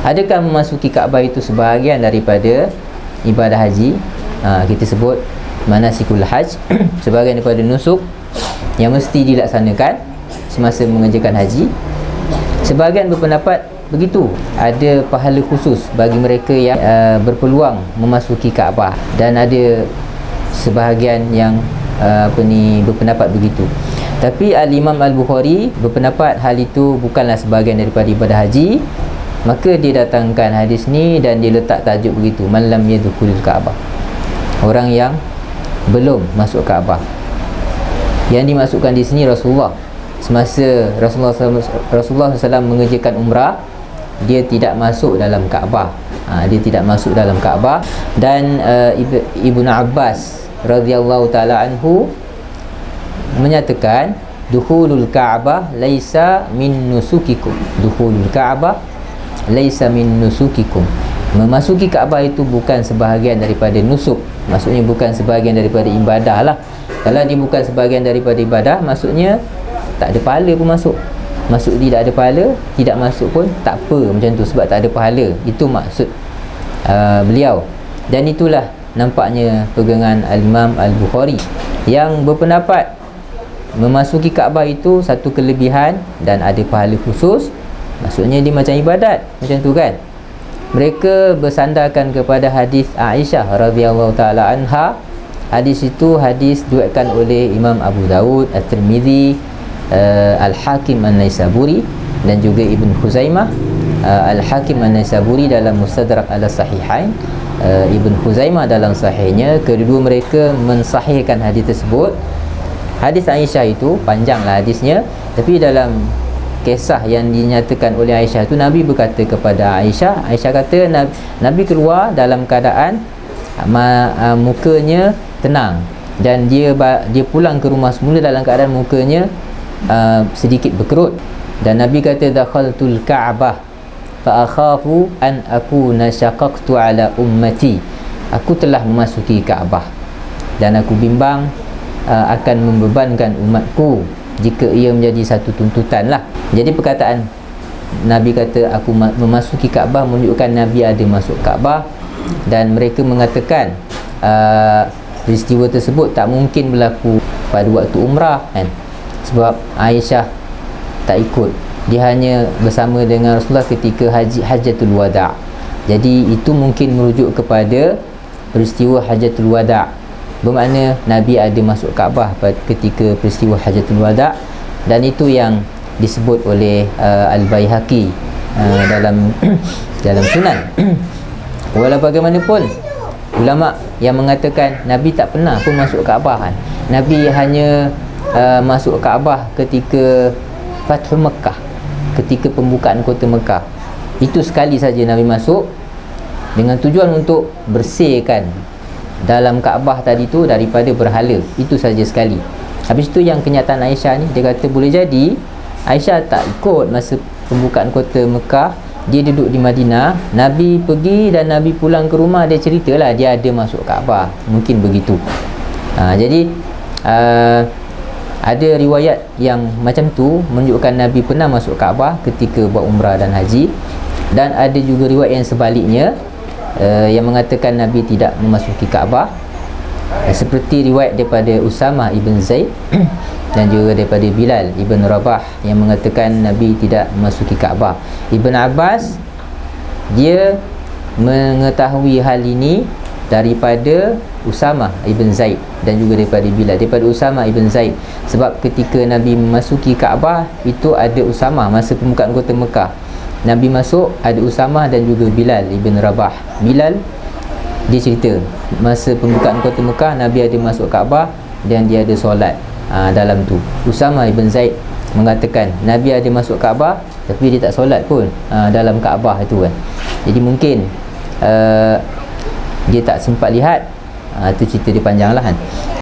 Adakah memasuki Kaabah itu sebahagian daripada ibadah haji? Kita sebut manasikul hajj, sebahagian daripada nusuk yang mesti dilaksanakan semasa mengerjakan haji. Sebahagian berpendapat begitu, ada pahala khusus bagi mereka yang berpeluang memasuki Kaabah, dan ada sebahagian yang berpendapat begitu. Tapi Al-Imam Al-Bukhari berpendapat hal itu bukanlah sebahagian daripada ibadah haji, maka dia datangkan hadis ni dan dia letak tajuk begitu, man lam yadkhulul Kaabah, orang yang belum masuk Kaabah. Yang dimasukkan di sini Rasulullah. Semasa Rasulullah SAW mengerjakan umrah, dia tidak masuk dalam Kaabah. Dia tidak masuk dalam Kaabah. Dan Ibnu Abbas radhiyallahu taala anhu menyatakan dukhulul Kaabah laisa min nusukikum. Dukhulul Kaabah laisa min nusukikum. Memasuki Kaabah itu bukan sebahagian daripada nusuk. Maksudnya bukan sebahagian daripada ibadah lah. Kalau dia bukan sebahagian daripada ibadah, maksudnya tak ada pahala pun masuk. Masuk tidak ada pahala, tidak masuk pun tak apa, macam tu, sebab tak ada pahala. Itu maksud beliau. Dan itulah nampaknya pegangan Al-Imam Al-Bukhari yang berpendapat memasuki Kaabah itu satu kelebihan dan ada pahala khusus. Maksudnya dia macam ibadat, macam tu kan. Mereka bersandarkan kepada hadis Aisyah radhiyallahu taala anha. Hadis itu hadis diriwayatkan oleh Imam Abu Daud, At-Tirmizi, Al-Hakim An-Naisaburi dan juga Ibn Khuzaimah. Al-Hakim An-Naisaburi dalam Mustadrak Al-Sahihain, Ibn Khuzaimah dalam sahihnya. Kedua mereka mensahihkan hadis tersebut. Hadis Aisyah itu panjanglah hadisnya, tapi dalam kisah yang dinyatakan oleh Aisyah itu, Nabi berkata kepada Aisyah, Aisyah kata Nabi keluar dalam keadaan mukanya tenang, dan dia pulang ke rumah semula dalam keadaan mukanya sedikit berkerut. Dan Nabi kata dakhaltul Ka'bah fa akhafu an akuna syaqaqtu ala ummati. Aku telah memasuki Kaabah dan aku bimbang akan membebankan umatku jika ia menjadi satu tuntutan lah. Jadi perkataan Nabi kata aku memasuki Kaabah menunjukkan Nabi ada masuk Kaabah, dan mereka mengatakan peristiwa tersebut tak mungkin berlaku pada waktu umrah kan, sebab Aisyah tak ikut. Dia hanya bersama dengan Rasulullah ketika Hajjatul Wada'. Jadi itu mungkin merujuk kepada peristiwa Hajjatul Wada', bermakna Nabi ada masuk Kaabah ketika peristiwa Hajjatul Wada', dan itu yang disebut oleh Al-Baihaqi dalam Sunan. Walau bagaimanapun, ulama yang mengatakan Nabi tak pernah pun masuk Kaabah kan. Nabi hanya masuk Kaabah ketika Fathu Mekah, ketika pembukaan kota Mekah. Itu sekali saja Nabi masuk dengan tujuan untuk bersihkan dalam Kaabah tadi tu daripada berhala. Itu saja sekali. Habis tu yang kenyataan Aisyah ni, dia kata boleh jadi Aisyah tak ikut masa pembukaan kota Mekah. Dia duduk di Madinah, Nabi pergi dan Nabi pulang ke rumah, dia ceritalah dia ada masuk Kaabah. Mungkin begitu. Jadi ada riwayat yang macam tu menunjukkan Nabi pernah masuk Kaabah ketika buat umrah dan haji. Dan ada juga riwayat yang sebaliknya, yang mengatakan Nabi tidak memasuki Kaabah, seperti riwayat daripada Usamah ibn Zaid dan juga daripada Bilal ibn Rabah yang mengatakan Nabi tidak memasuki Kaabah. Ibn Abbas dia mengetahui hal ini daripada Usamah ibn Zaid dan juga daripada Bilal, daripada Usamah ibn Zaid, sebab ketika Nabi memasuki Kaabah itu ada Usamah masa pembukaan kota Mekah. Nabi masuk, ada Usamah dan juga Bilal ibn Rabah. Bilal dia cerita masa pembukaan kota Mekah Nabi ada masuk Kaabah dan dia ada solat dalam tu. Usamah ibn Zaid mengatakan Nabi ada masuk Kaabah tapi dia tak solat pun dalam Kaabah itu kan. Jadi mungkin dia tak sempat lihat. Itu cerita dia panjang lah kan.